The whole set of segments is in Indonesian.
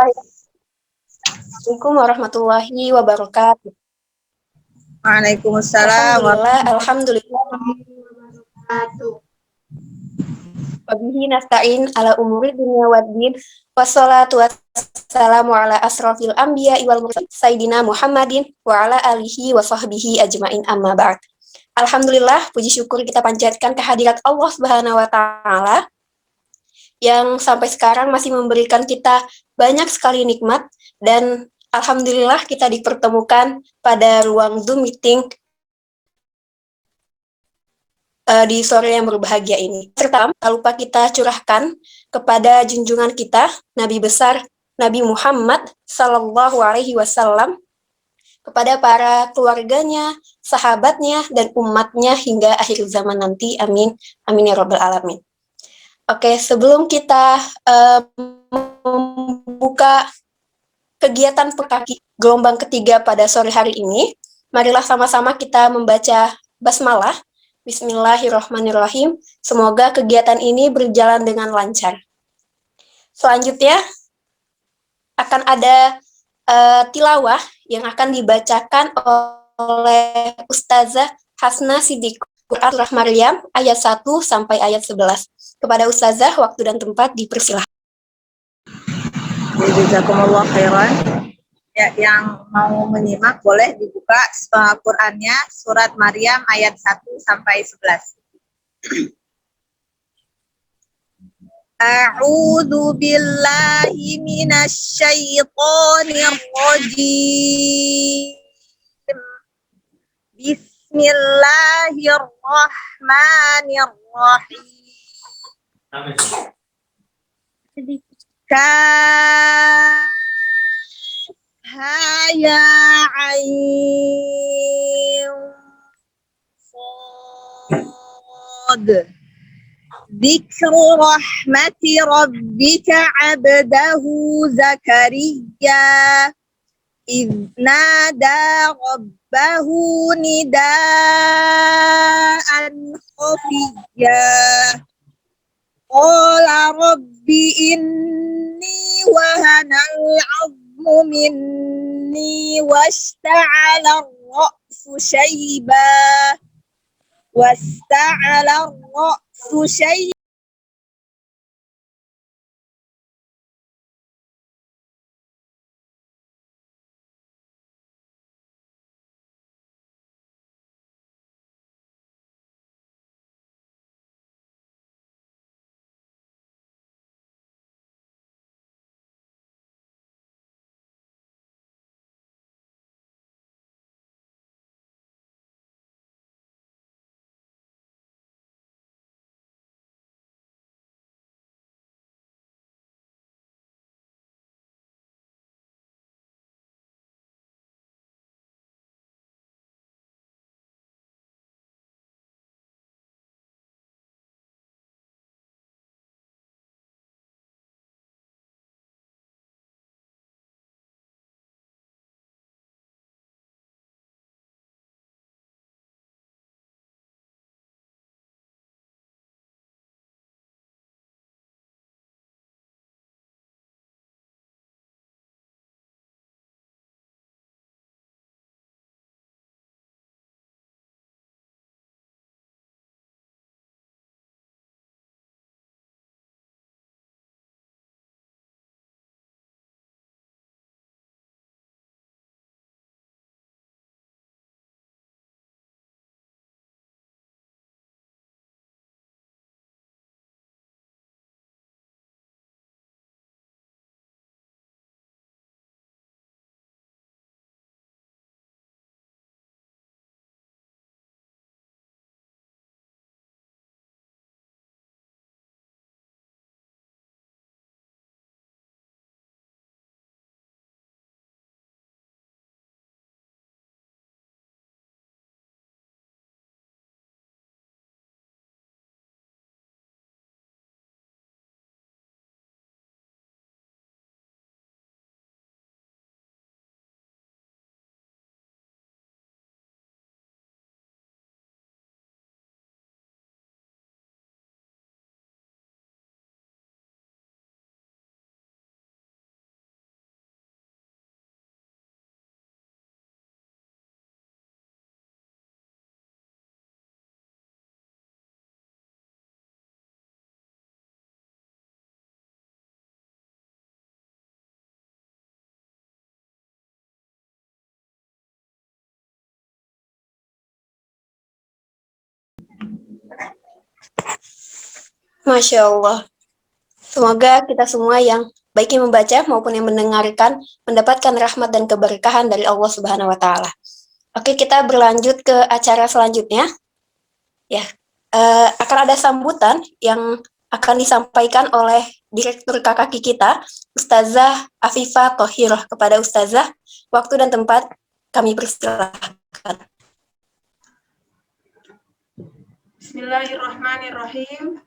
Assalamualaikum warahmatullahi wabarakatuh. Waalaikumsalam Alhamdulillah, warahmatullahi alhamdulillah. wabarakatuh. Wabihi nasta'in ala umuri dunya waddin. Wassalatu wassalamu ala asrafil anbiya wal mursalin Sayyidina Muhammadin wa ala alihi wa sahbihi ajmain amma ba'd. Alhamdulillah, puji syukur kita panjatkan kehadirat Allah Subhanahu wa taala yang sampai sekarang masih memberikan kita banyak sekali nikmat dan alhamdulillah kita dipertemukan pada ruang Zoom meeting di sore yang berbahagia ini. Serta tak lupa kita curahkan kepada junjungan kita, Nabi besar Nabi Muhammad Sallallahu Alaihi Wasallam, kepada para keluarganya, sahabatnya, dan umatnya hingga akhir zaman nanti. Amin. Amin ya Rabbal Alamin. Oke, sebelum kita membuka kegiatan pekaki gelombang ketiga pada sore hari ini, marilah sama-sama kita membaca basmalah. Bismillahirrahmanirrahim. Semoga kegiatan ini berjalan dengan lancar. Selanjutnya akan ada tilawah yang akan dibacakan oleh Ustazah Hasna Siddiq, Quran Surah Maryam ayat 1 sampai ayat 11. Kepada Ustazah, waktu dan tempat dipersilahkan. Jazakumullah khairan. Ya, yang mau menyimak boleh dibuka Qurannya surat Maryam ayat 1 sampai 11. A'udzu billahi minasy syaithanir rajim. Bismillahirrahmanirrahim. Ya ain sad. Dzikru rahmati rabbika 'abdahu Zakaria idh nada rabbahu nidaan khafiyya qala rabbi inni wahanal 'azmu minni washta'ala ar-ra'su shayba Masya Allah. Semoga kita semua yang baik yang membaca maupun yang mendengarkan mendapatkan rahmat dan keberkahan dari Allah Subhanahu wa Ta'ala. Oke, kita berlanjut ke acara selanjutnya. Ya, akan ada sambutan yang akan disampaikan oleh Direktur KKK kita, Ustazah Afifah Thohirah. Kepada Ustazah, waktu dan tempat kami persilahkan. Bismillahirrahmanirrahim.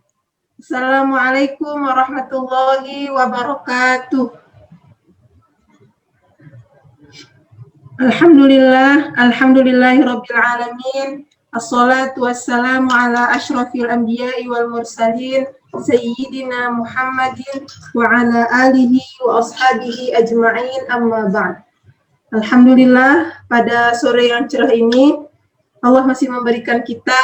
Assalamualaikum warahmatullahi wabarakatuh. Alhamdulillahirabbil alamin. Assalatu wassalamu ala asyrafil anbiya'i wal mursalin sayyidina Muhammadin wa ala alihi wa ashabihi ajma'in, amma ba'd. Alhamdulillah, pada sore yang cerah ini Allah masih memberikan kita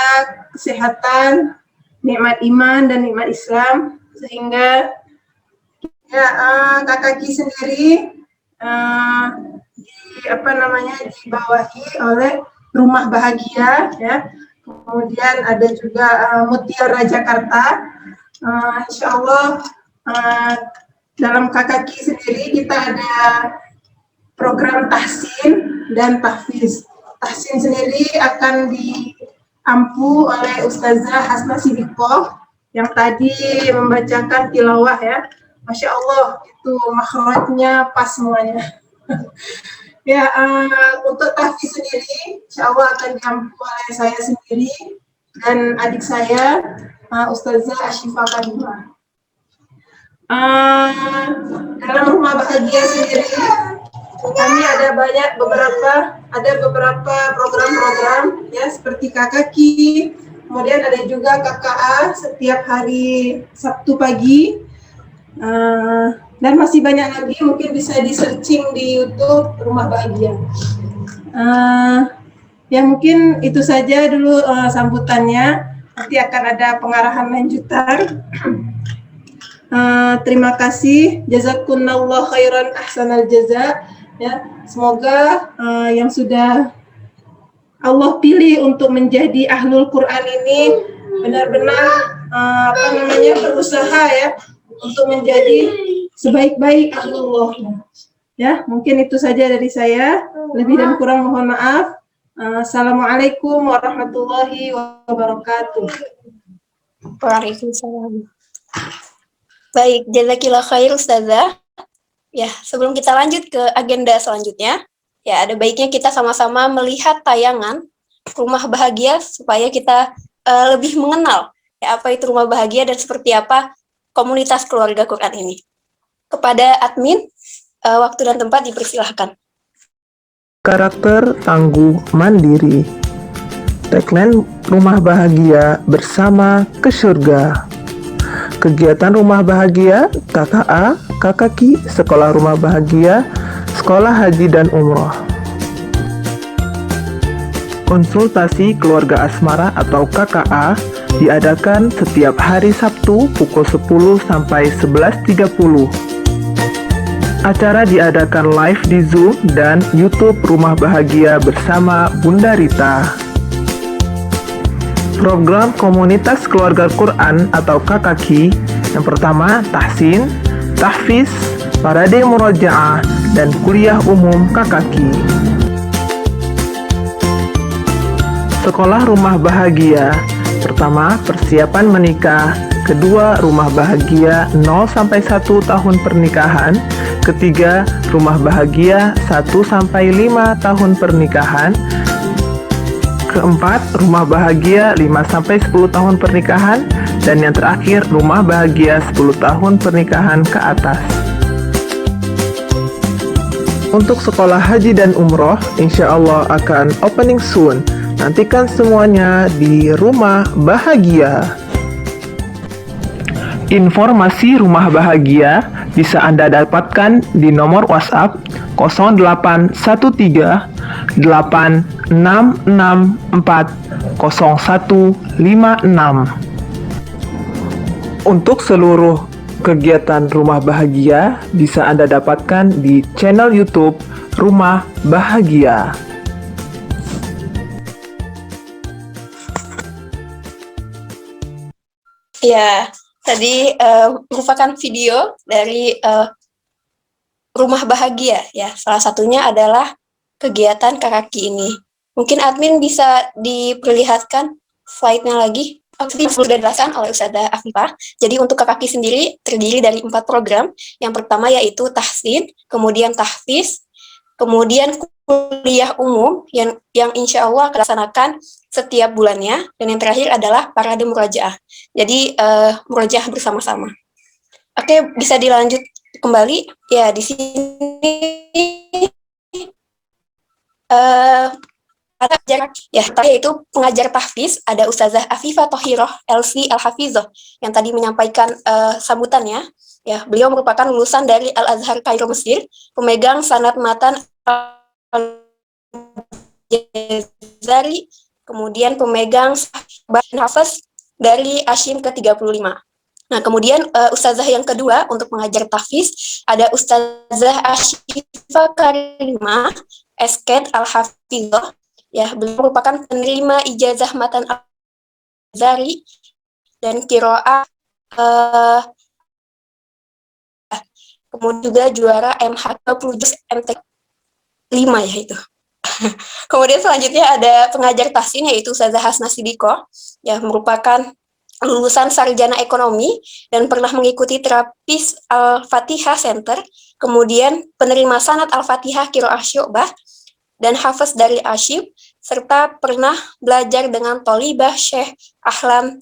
kesehatan, nikmat iman dan nikmat Islam, sehingga KKK sendiri dibawahi oleh Rumah Bahagia, ya. Kemudian ada juga Mutiara Jakarta. Insya Allah dalam KKK sendiri kita ada program tahsin dan tahfiz. Tahsin sendiri akan diampu oleh Ustazah Hasna Sidikoh yang tadi membacakan tilawah, ya. Masya Allah, itu makhrajnya pas semuanya. Ya, untuk tahfiz sendiri, insya Allah akan diampu oleh saya sendiri dan adik saya, Ustazah Ashifa Kadima. Dalam Rumah Bahagia sendiri, kami ada beberapa program-program, ya, seperti KKK, kemudian ada juga KKA setiap hari Sabtu pagi, dan masih banyak lagi, mungkin bisa di searching di YouTube Rumah Bahagia. Ya, mungkin itu saja dulu sambutannya. Nanti akan ada pengarahan lanjutan. Terima kasih, jazakumullah khairan ahsanal jaza. Ya, semoga yang sudah Allah pilih untuk menjadi ahlul Quran ini benar-benar berusaha, ya, untuk menjadi sebaik-baik ahlullah. Ya, mungkin itu saja dari saya. Lebih dan kurang mohon maaf. Assalamualaikum warahmatullahi wabarakatuh. Waalaikumsalam. Baik, jazakillah khair Ustazah. Ya, sebelum kita lanjut ke agenda selanjutnya, ya, ada baiknya kita sama-sama melihat tayangan Rumah Bahagia supaya kita lebih mengenal, ya, apa itu Rumah Bahagia dan seperti apa komunitas keluarga Quran ini. Kepada admin, waktu dan tempat dipersilahkan. Karakter tangguh mandiri. Tagline Rumah Bahagia bersama ke surga. Kegiatan Rumah Bahagia, KKA, KKK, Sekolah Rumah Bahagia, Sekolah Haji dan Umroh. Konsultasi Keluarga Asmara atau KKA diadakan setiap hari Sabtu pukul 10 sampai 11.30. Acara diadakan live di Zoom dan YouTube Rumah Bahagia bersama Bunda Rita. Program Komunitas Keluarga Quran atau KKQ yang pertama tahsin, tahfiz, parade murojaah, dan kuliah umum KKQ. Sekolah Rumah Bahagia. Pertama, persiapan menikah. Kedua, Rumah Bahagia 0 sampai 1 tahun pernikahan. Ketiga, Rumah Bahagia 1 sampai 5 tahun pernikahan. Keempat, Rumah Bahagia 5 sampai 10 tahun pernikahan. Dan yang terakhir, Rumah Bahagia 10 tahun pernikahan ke atas. Untuk sekolah haji dan umroh, insya Allah akan opening soon. Nantikan semuanya di Rumah Bahagia. Informasi Rumah Bahagia bisa Anda dapatkan di nomor WhatsApp 0813 8664 0156. Untuk seluruh kegiatan Rumah Bahagia bisa Anda dapatkan di channel YouTube Rumah Bahagia. Ya, tadi merupakan video dari Rumah Bahagia ya. Salah satunya adalah kegiatan Kakaki ini. Mungkin admin bisa diperlihatkan slide-nya lagi. Seperti sudah dijelaskan oleh Ustazah Afifah. Jadi untuk Kakaki sendiri terdiri dari 4 program. Yang pertama yaitu tahsin, kemudian tahfiz, kemudian kuliah umum yang insya Allah akan dilaksanakan setiap bulannya, dan yang terakhir adalah parade murajaah. Jadi murajaah bersama-sama. Oke, bisa dilanjut kembali. Ya, di sini ada jarak ya, yaitu pengajar tahfiz ada Ustazah Afifah Thohiroh LC Al-Hafizoh yang tadi menyampaikan sambutannya. Ya, beliau merupakan lulusan dari Al-Azhar Kairo Mesir, pemegang sanad matan Al-Jazari, kemudian pemegang Hafiz dari Ashim ke-35. Nah, kemudian Ustazah yang kedua untuk mengajar tahfiz ada Ustazah Ashifa Karimah Esket Al-Hafizoh. Ya, beliau merupakan penerima ijazah matan Al-Jazari dan kiroah kemudian juga juara MH 20 juz MT 5 ya itu. Kemudian selanjutnya ada pengajar tahsin yaitu Ustazah Hasna Sidiko, ya merupakan lulusan sarjana ekonomi dan pernah mengikuti terapis Al-Fatihah Center, kemudian penerima sanad Al-Fatihah Kiroah Syu'bah dan hafiz dari Ashib, serta pernah belajar dengan Tolibah Syekh Ahlam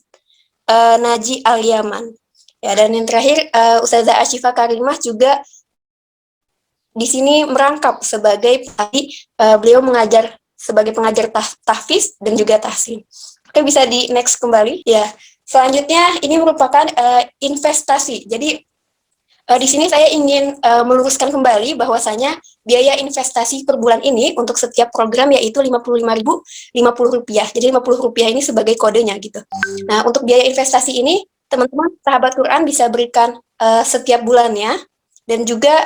Naji Al-Yaman. Ya, dan yang terakhir Ustazah Ashifa Karimah juga di sini merangkap sebagai beliau mengajar sebagai pengajar tahfiz dan juga tahsin. Oke, bisa di next kembali. Ya, selanjutnya ini merupakan investasi. Jadi di sini saya ingin meluruskan kembali bahwasanya biaya investasi per bulan ini untuk setiap program yaitu Rp55.050. Jadi Rp50 ini sebagai kodenya gitu. Nah, untuk biaya investasi ini teman-teman sahabat Quran bisa berikan setiap bulannya, dan juga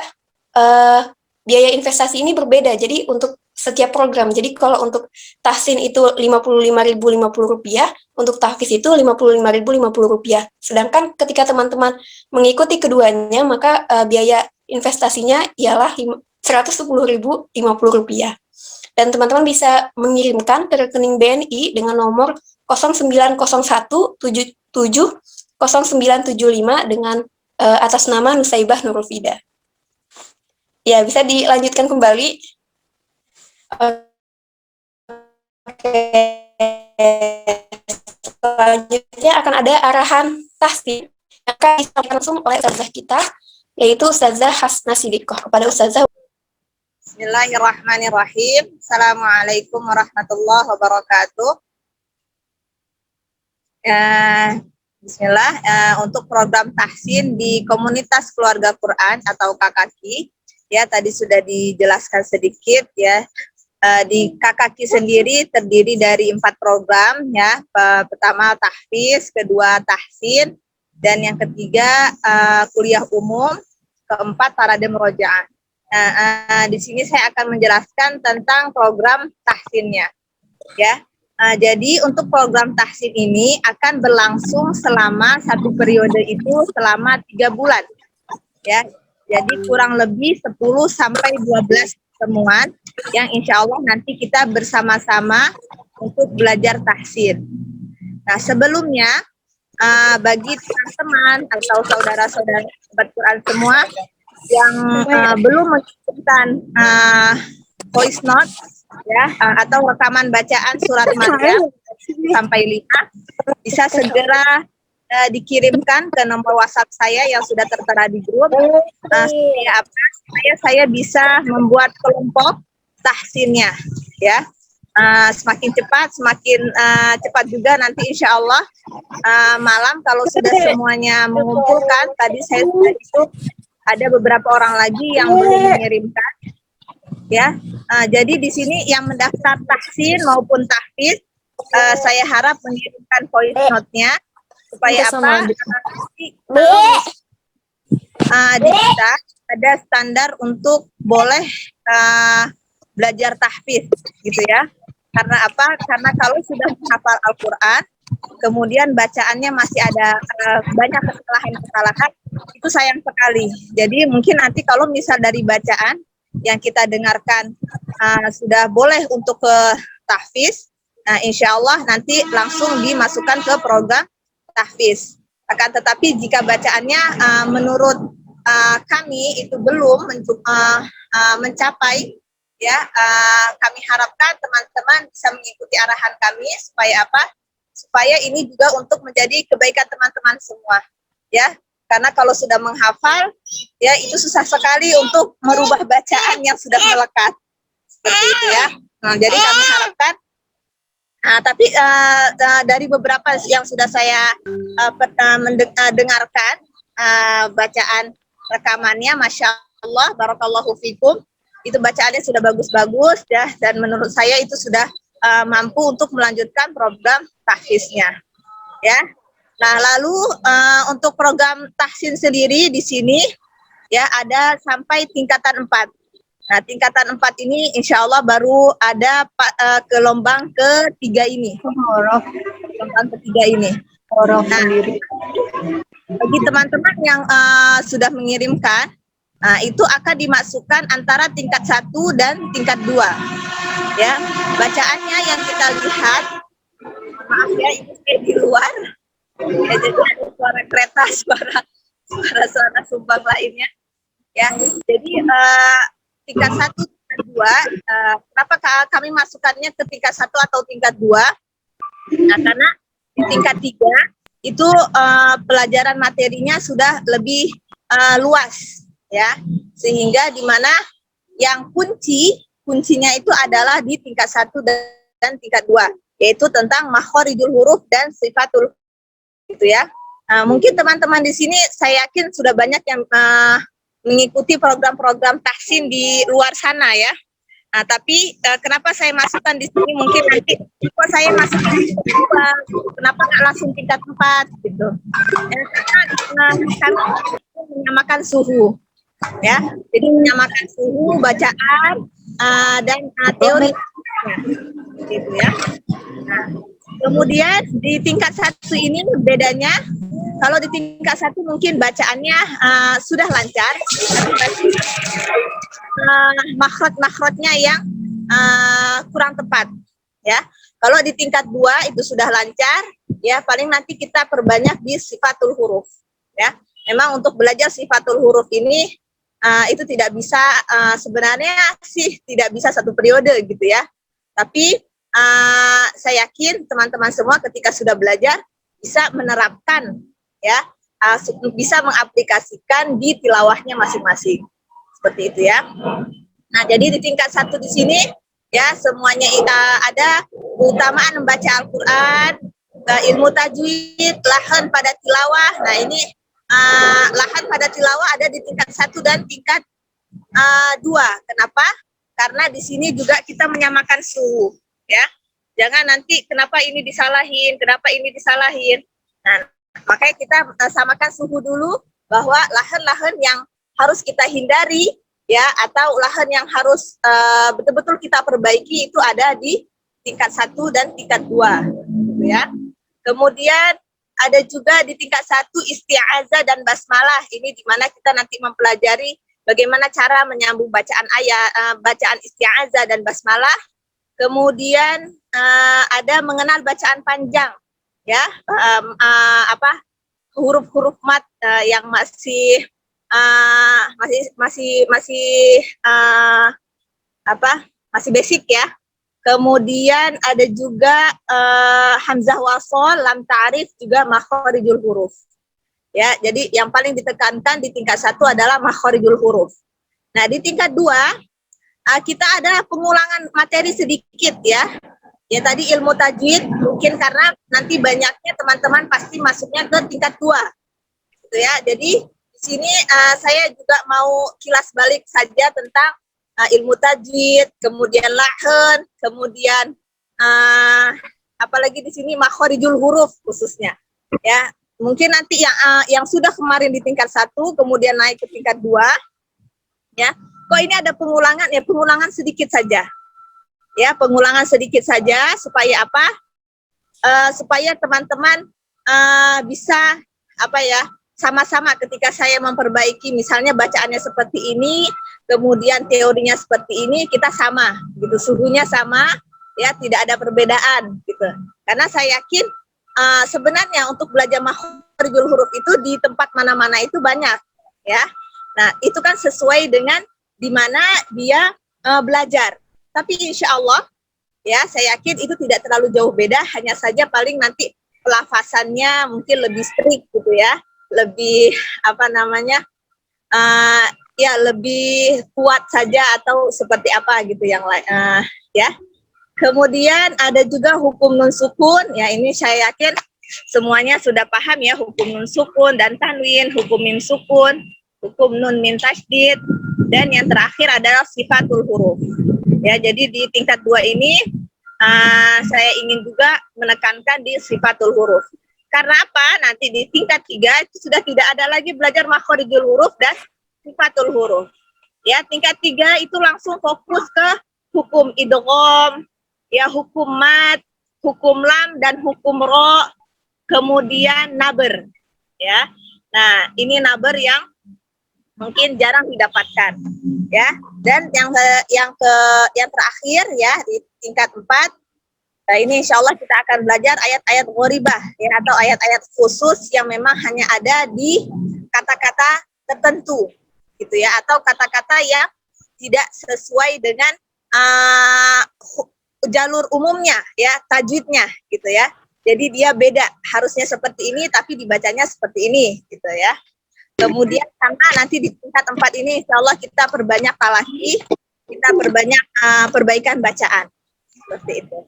biaya investasi ini berbeda. Jadi untuk setiap program. Jadi kalau untuk tahsin itu Rp55.050, untuk tahfiz itu Rp55.050. Sedangkan ketika teman-teman mengikuti keduanya, maka biaya investasinya ialah Rp110.050. Dan teman-teman bisa mengirimkan ke rekening BNI dengan nomor 0901770975 dengan atas nama Nusaibah Nurul Fida. Ya, bisa dilanjutkan kembali. Oke. Selanjutnya akan ada arahan tahsin yang akan disampaikan langsung oleh Ustazah kita, yaitu Ustazah Hasna Sidikoh. Kepada Ustazah. Bismillahirrahmanirrahim. Assalamualaikum warahmatullahi wabarakatuh. Bismillah, untuk program tahsin di komunitas keluarga Quran atau KKQ, ya tadi sudah dijelaskan sedikit ya. Di KKQ sendiri terdiri dari 4 program ya. Pertama tahfiz, kedua tahsin, dan yang ketiga kuliah umum, keempat parade murojaah. Di sini saya akan menjelaskan tentang program tahsinnya ya. Jadi untuk program tahsin ini akan berlangsung selama satu periode itu selama 3 bulan ya. Jadi kurang lebih 10 sampai 12 pertemuan yang insya Allah nanti kita bersama-sama untuk belajar tahsin. Nah, sebelumnya bagi teman-teman atau saudara-saudara sobat Quran semua yang belum mengirimkan voice note ya atau rekaman bacaan surat Maryam sampai 5, bisa segera dikirimkan ke nomor WhatsApp saya yang sudah tertera di grup. Saya bisa membuat kelompok tahsinnya ya. Semakin cepat semakin cepat juga nanti insya Allah malam kalau sudah semuanya mengumpulkan. Tadi saya sudah itu ada beberapa orang lagi yang belum mengirimkan ya. Jadi di sini yang mendaftar tahsin maupun tahfiz saya harap mengirimkan voice note-nya supaya apa? Di kita ada standar untuk boleh belajar tahfiz gitu ya. Karena apa? Karena kalau sudah menghafal Al-Quran kemudian bacaannya masih ada banyak kesalahan-kesalahan, itu sayang sekali. Jadi mungkin nanti kalau misal dari bacaan yang kita dengarkan sudah boleh untuk ke tahfiz, nah insya Allah nanti langsung dimasukkan ke program tahfiz. Akan tetapi jika bacaannya menurut kami itu belum mencapai, ya kami harapkan teman-teman bisa mengikuti arahan kami supaya apa? Supaya ini juga untuk menjadi kebaikan teman-teman semua, ya. Karena kalau sudah menghafal, ya itu susah sekali untuk merubah bacaan yang sudah melekat, seperti itu ya. Nah, jadi kami harapkan. Tapi dari beberapa yang sudah saya dengarkan bacaan rekamannya, masya Allah, barakallahu fikum, itu bacaannya sudah bagus-bagus ya, dan menurut saya itu sudah mampu untuk melanjutkan program tahfiznya, ya. Nah, lalu untuk program tahsin sendiri di sini ya ada sampai tingkatan 4. Nah, tingkatan 4 ini insya Allah baru ada gelombang ketiga ini. Gelombang ketiga ini. Nah, bagi teman-teman yang sudah mengirimkan, itu akan dimasukkan antara tingkat 1 dan tingkat 2. Ya, bacaannya yang kita lihat, maaf ya, ini di luar. Ya, jadi ada suara kereta, suara sumbang lainnya. Ya, jadi tingkat 1, tingkat 2, kenapa kami masukkannya ke tingkat 1 atau tingkat 2? Nah, karena di tingkat 3 itu pelajaran materinya sudah lebih luas, ya, sehingga di mana yang kuncinya itu adalah di tingkat 1 dan tingkat 2, yaitu tentang makhorijul huruf dan sifatul, gitu ya. Mungkin teman-teman di sini saya yakin sudah banyak yang mengikuti program-program tahsin di luar sana ya. Nah, tapi kenapa saya masukkan di sini, mungkin nanti kok saya masukkan di tingkat 2, kenapa nggak langsung tingkat 4 gitu. Karena kami menyamakan suhu, ya. Jadi menyamakan suhu bacaan dan teori, gitu ya. Nah, kemudian di tingkat 1 ini bedanya, kalau di tingkat 1 mungkin bacaannya sudah lancar, makhraj-makhrajnya yang kurang tepat, ya. Kalau di tingkat 2 itu sudah lancar, ya, paling nanti kita perbanyak di sifatul huruf, ya. Memang untuk belajar sifatul huruf ini itu tidak bisa, sebenarnya sih tidak bisa satu periode gitu ya. Tapi saya yakin teman-teman semua ketika sudah belajar bisa menerapkan, ya, bisa mengaplikasikan di tilawahnya masing-masing, seperti itu ya. Nah, jadi di tingkat 1 di sini ya semuanya ada keutamaan membaca Al-Quran, ilmu tajwid, lahan pada tilawah. Nah, ini lahan pada tilawah ada di tingkat 1 dan tingkat 2. Kenapa? Karena di sini juga kita menyamakan suhu, ya. Jangan nanti kenapa ini disalahin, kenapa ini disalahin. Nah, makanya kita samakan suhu dulu, bahwa lahan-lahan yang harus kita hindari, ya, atau lahan yang harus betul-betul kita perbaiki itu ada di tingkat 1 dan tingkat 2, gitu ya. Kemudian ada juga di tingkat 1 isti'azah dan basmalah. Ini di mana kita nanti mempelajari bagaimana cara menyambung bacaan ayat, bacaan isti'azah dan basmalah. Kemudian ada mengenal bacaan panjang, ya, huruf-huruf mat yang masih basic ya. Kemudian ada juga hamzah wasol, lam ta'rif, juga makhorijul huruf. Ya, jadi yang paling ditekankan di tingkat 1 adalah makhorijul huruf. Nah, di tingkat 2 kita ada pengulangan materi sedikit ya. Ya, tadi ilmu tajwid mungkin karena nanti banyaknya teman-teman pasti masuknya ke tingkat 2. Gitu ya. Jadi di sini saya juga mau kilas balik saja tentang ilmu tajwid, kemudian lahan, kemudian apalagi di sini makhorijul huruf khususnya. Ya, mungkin nanti yang sudah kemarin di tingkat 1 kemudian naik ke tingkat 2, ya. Kok ini ada pengulangan, ya pengulangan sedikit saja. Ya, pengulangan sedikit saja supaya apa? supaya teman-teman bisa sama-sama ketika saya memperbaiki, misalnya bacaannya seperti ini, kemudian teorinya seperti ini, kita sama gitu, suhunya sama, ya, tidak ada perbedaan gitu. Karena saya yakin sebenarnya untuk belajar makharijul huruf itu di tempat mana-mana itu banyak, ya. Nah, itu kan sesuai dengan di mana dia belajar. Tapi insya Allah, ya, saya yakin itu tidak terlalu jauh beda, hanya saja paling nanti pelafasannya mungkin lebih strict gitu ya, lebih ya lebih kuat saja atau seperti apa gitu yang lain, ya. Kemudian ada juga hukum nun sukun, ya, ini saya yakin semuanya sudah paham ya, hukum nun sukun dan tanwin, hukum mim sukun, hukum nun min tasydid, dan yang terakhir adalah sifatul huruf. Ya, jadi di tingkat 2 ini saya ingin juga menekankan di sifatul huruf. Karena apa? Nanti di tingkat 3 itu sudah tidak ada lagi belajar makharijul huruf dan sifatul huruf. Ya, tingkat 3 itu langsung fokus ke hukum idgham, ya, hukum mad, hukum lam dan hukum ro, kemudian naber. Ya. Nah, ini naber yang mungkin jarang didapatkan, ya. Dan yang terakhir ya di tingkat 4, nah ini insya Allah kita akan belajar ayat-ayat gharibah, ya, atau ayat-ayat khusus yang memang hanya ada di kata-kata tertentu, gitu ya, atau kata-kata yang tidak sesuai dengan jalur umumnya, ya, tajwidnya, gitu ya. Jadi dia beda, harusnya seperti ini tapi dibacanya seperti ini, gitu ya. Kemudian karena nanti di tingkat 4 ini insya Allah kita perbanyak talaki, kita perbanyak perbaikan bacaan, seperti itu.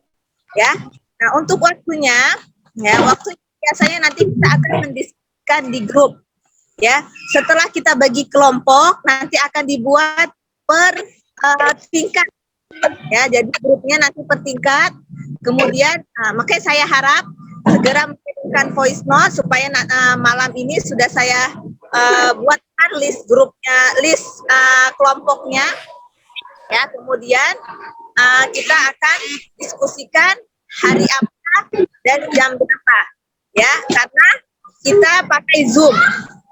Ya, nah untuk waktunya, ya, biasanya nanti kita akan mendiskusikan di grup, ya. Setelah kita bagi kelompok, nanti akan dibuat per tingkat, ya. Jadi grupnya nanti per tingkat. Kemudian, makanya saya harap segera mengirimkan voice note supaya malam ini sudah saya buatkan list grupnya, list kelompoknya, ya. Kemudian kita akan diskusikan hari apa dan jam berapa, ya, karena kita pakai Zoom,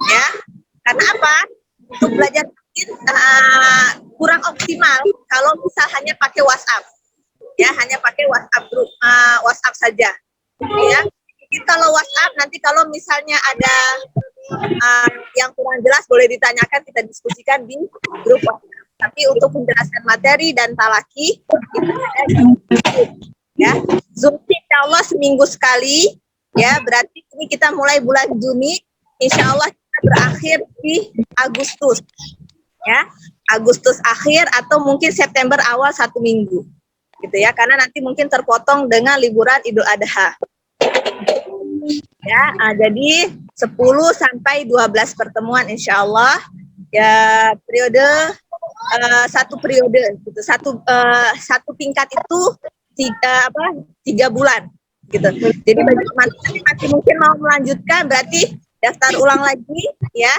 ya. Karena apa? Untuk belajar mungkin kurang optimal kalau misal hanya pakai WhatsApp, ya, hanya pakai WhatsApp grup, WhatsApp saja, ya. Jadi kalau WhatsApp nanti kalau misalnya ada yang kurang jelas boleh ditanyakan, kita diskusikan di grup WhatsApp. Tapi untuk menjelaskan materi dan talaki kita ada di Zoom, ya. Zoom insya Allah seminggu sekali, ya. Berarti ini kita mulai bulan Juni, insya Allah kita berakhir di Agustus, ya. Agustus akhir atau mungkin September awal 1 minggu, gitu ya. Karena nanti mungkin terpotong dengan liburan Idul Adha. Ya, jadi 10 sampai 12 pertemuan insya Allah, ya, periode satu periode gitu, satu tingkat itu 3 bulan gitu. Jadi bagi teman-teman yang masih mungkin mau melanjutkan berarti daftar ulang lagi, ya.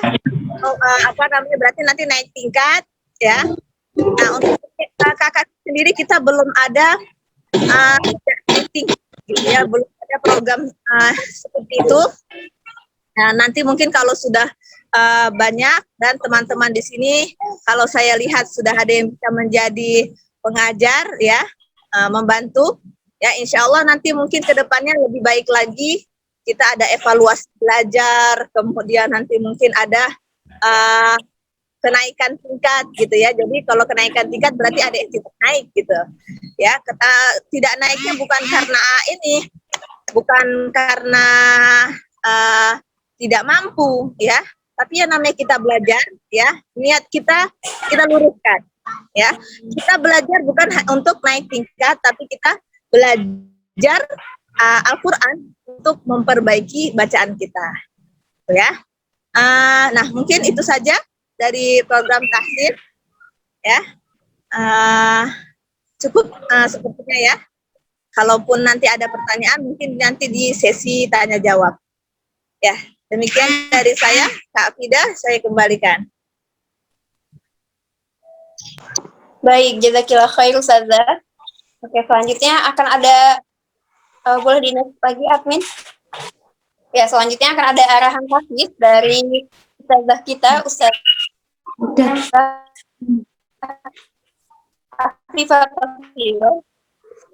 Berarti nanti naik tingkat, ya. Nah, untuk kakak sendiri kita belum ada meeting, gitu ya, belum ada program seperti itu. Nah, nanti mungkin kalau sudah banyak dan teman-teman di sini, kalau saya lihat sudah ada yang bisa menjadi pengajar, ya, membantu, ya, insya Allah nanti mungkin ke depannya lebih baik lagi. Kita ada evaluasi belajar, kemudian nanti mungkin ada kenaikan tingkat, gitu ya. Jadi kalau kenaikan tingkat berarti ada yang tidak naik, gitu ya. Tidak naiknya bukan karena ini, bukan karena tidak mampu, ya. Tapi yang namanya kita belajar, ya, niat kita luruskan, ya. Kita belajar bukan untuk naik tingkat, tapi kita belajar Al-Quran untuk memperbaiki bacaan kita, ya. Nah, mungkin itu saja dari program tahsin, ya. Cukup sepertinya, ya. Kalaupun nanti ada pertanyaan, mungkin nanti di sesi tanya jawab, ya. Demikian dari saya, Kak Afida, saya kembalikan. Baik, jazakillah khair Ustazah. Oke, selanjutnya akan ada Boleh di-next lagi, admin. Ya, selanjutnya akan ada arahan tahfiz dari ustazah kita, Ustazah Afifah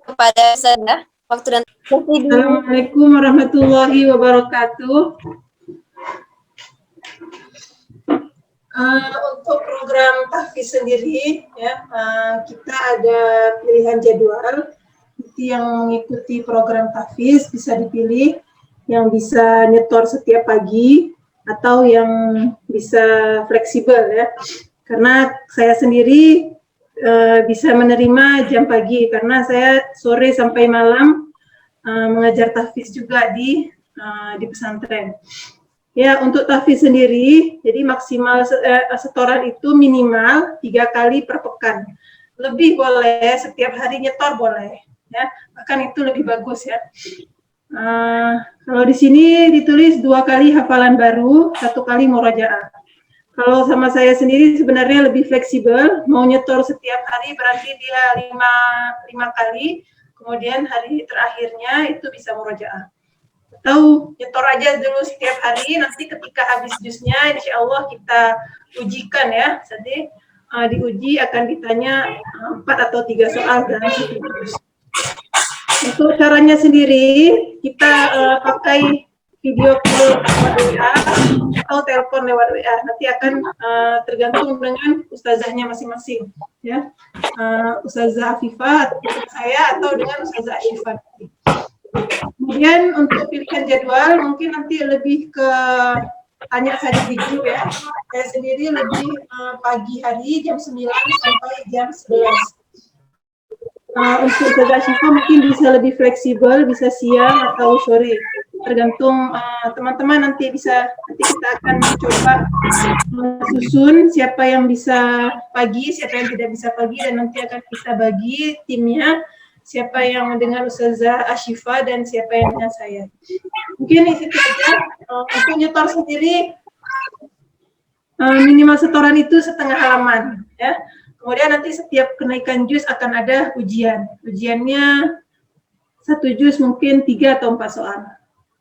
kepada ustazah. Waktu dan Assalamualaikum warahmatullahi wabarakatuh. Untuk program tahfiz sendiri, ya, kita ada pilihan jadwal. Nanti yang mengikuti program tahfiz bisa dipilih yang bisa nyetor setiap pagi atau yang bisa fleksibel, ya. Karena saya sendiri bisa menerima jam pagi karena saya sore sampai malam mengajar tahfiz juga di pesantren. Ya, untuk tahfiz sendiri, jadi maksimal setoran itu minimal 3 kali per pekan. Lebih boleh, setiap hari nyetor boleh, ya. Bahkan itu lebih bagus, ya. Kalau di sini ditulis 2 kali hafalan baru, 1 kali murojaah. Kalau sama saya sendiri sebenarnya lebih fleksibel, mau nyetor setiap hari berarti dia 5 kali, kemudian hari terakhirnya itu bisa murojaah. Atau nyetor aja dulu setiap hari, nanti ketika habis jusnya insya Allah kita ujikan, ya. Jadi diuji akan ditanya 4 atau 3 soal dalam satu jus. Untuk caranya sendiri kita pakai video call lewat WA atau telepon lewat WA, nanti akan tergantung dengan ustazahnya masing-masing, ya. Ustazah Afifah atau saya atau dengan ustazah Afifah. Kemudian untuk pilihan jadwal mungkin nanti lebih ke tanya saja di grup, ya. Saya sendiri lebih pagi hari jam 9 sampai jam 11. Untuk Ustazah Syifa mungkin bisa lebih fleksibel, bisa siang atau sore. Tergantung teman-teman, nanti kita akan coba susun siapa yang bisa pagi, siapa yang tidak bisa pagi, dan nanti akan kita bagi timnya. Siapa yang dengan Ustazah Ashifa dan siapa yang dengan saya. Mungkin itu saja. Untuk nyetor sendiri minimal setoran itu setengah halaman, ya. Kemudian nanti setiap kenaikan juz akan ada ujian. Ujiannya 1 juz mungkin 3 atau 4 soal.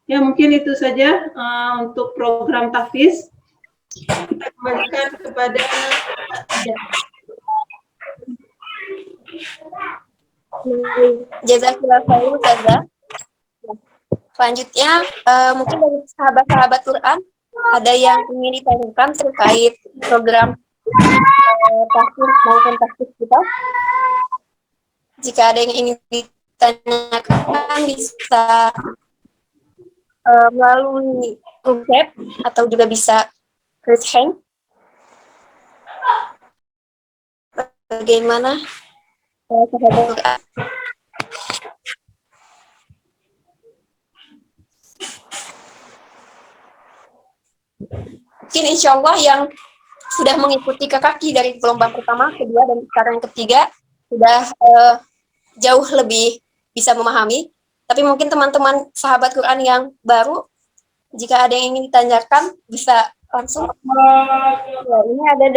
Ya, mungkin itu saja untuk program tahfiz. Kita kembalikan kepada Jazakallah khairan, Ustazah. Selanjutnya, mungkin dari sahabat-sahabat Quran ada yang ingin ditanyakan terkait program tahfiz maupun tahfiz kita. Jika ada yang ingin ditanyakan bisa melalui grup chat atau juga bisa raise hand. Bagaimana sahabat Quran? Mungkin insya Allah yang sudah mengikuti KKQ dari gelombang pertama, kedua, dan sekarang yang ketiga sudah jauh lebih bisa memahami. Tapi mungkin teman-teman sahabat Quran yang baru, jika ada yang ingin ditanyakan bisa langsung. Ya, ini ada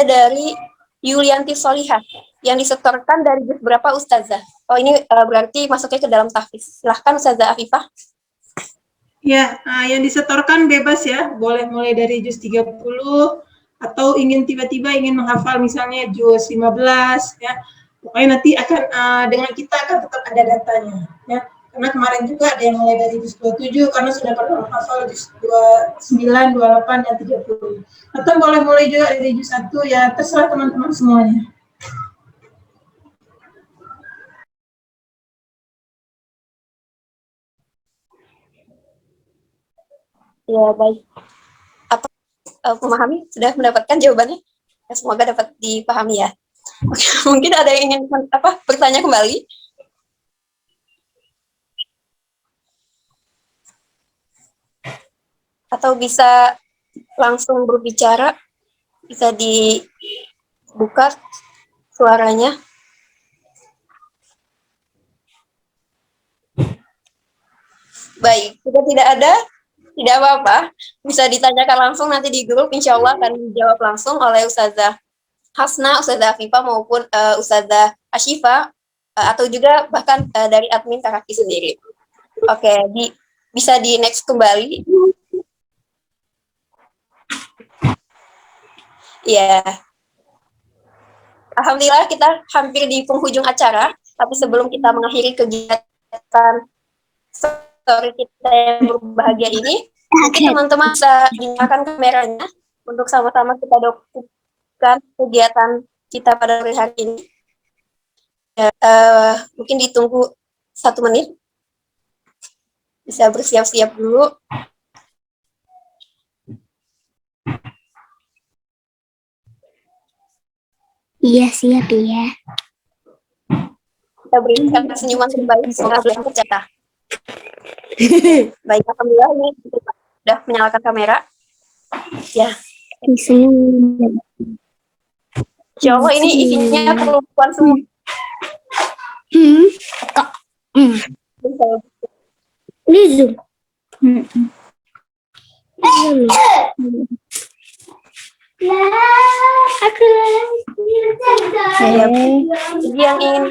dari Yulianti Solihah yang disetorkan dari juz berapa, Ustazah? Oh, ini berarti masuknya ke dalam tahfiz. Silahkan Ustazah Afifah. Ya, yang disetorkan bebas, ya. Boleh mulai dari juz 30 atau tiba-tiba ingin menghafal misalnya juz 15, ya. Pokoknya nanti akan dengan kita akan tetap ada datanya, ya. Karena kemarin juga ada yang mulai dari juz 27 karena sudah pernah menghafal juz 29, 28 dan 30. Atau boleh mulai juga dari juz 1, ya, terserah teman-teman semuanya. Ya, baik. Apa memahami? Sudah mendapatkan jawabannya? Ya, semoga dapat dipahami, ya. Oke, mungkin ada yang ingin bertanya kembali? Atau bisa langsung berbicara? Bisa dibuka suaranya? Baik, jika tidak ada, tidak apa-apa, bisa ditanyakan langsung nanti di grup, insya Allah akan dijawab langsung oleh Ustazah Hasna, Ustazah Afifah maupun Ustazah Ashifa atau juga bahkan dari admin Kakaki sendiri. Oke, bisa di next kembali. Ya. Alhamdulillah kita hampir di penghujung acara, tapi sebelum kita mengakhiri kegiatan story kita yang berbahagia ini, mungkin teman-teman bisa nyalakan kameranya untuk sama-sama kita dokumentasikan kegiatan kita pada hari ini. Ya, mungkin ditunggu 1 menit. Bisa bersiap-siap dulu. Iya, siap ya. Kita berikan senyuman terbaik semoga beliau tercatat. Baik, alhamdulillah ini kita sudah menyalakan kamera. Ya. Senyum. Insya Allah ini isinya perempuan semua. Ini Zoom. Jadi yang ingin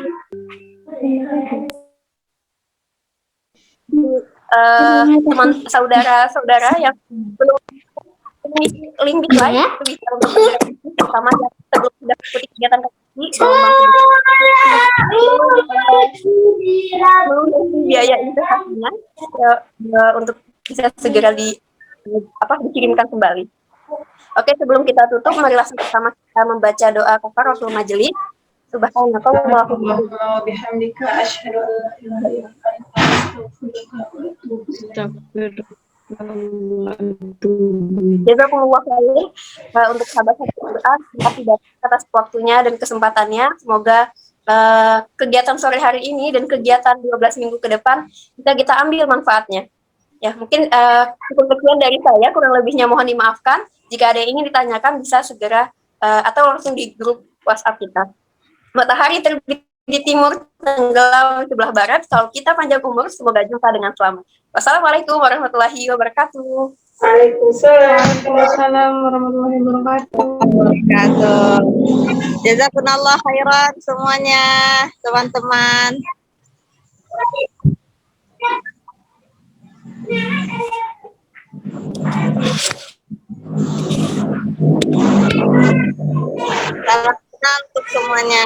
teman saudara-saudara yang belum link di slide itu bisa untuk sama yang sebelum sudah ikuti kegiatan kami biaya investasinya untuk bisa segera dikirimkan kembali. Oke, sebelum kita tutup, marilah sama-sama kita membaca doa kafaratul majelis. Subhanakallahumma wa bihamdika asyhadu an la ilaha illa anta astaghfiruka wa atubu ilaik. Jazakumullah khair untuk sahabat-sahabat Quran. Terima kasih atas waktunya dan kesempatannya. Semoga kegiatan sore hari ini dan kegiatan 12 minggu ke depan kita ambil manfaatnya. Ya, mungkin cukup sekian dari saya, kurang lebihnya mohon dimaafkan. Jika ada yang ingin ditanyakan bisa segera atau langsung di grup WhatsApp kita. Matahari terbit di timur, tenggelam sebelah barat. Kalau kita panjang umur, semoga jumpa dengan selamat. Wassalamualaikum warahmatullahi wabarakatuh. Waalaikumsalam warahmatullahi wabarakatuh. Jazakumullah khairan semuanya, teman-teman. Salam kenal untuk semuanya.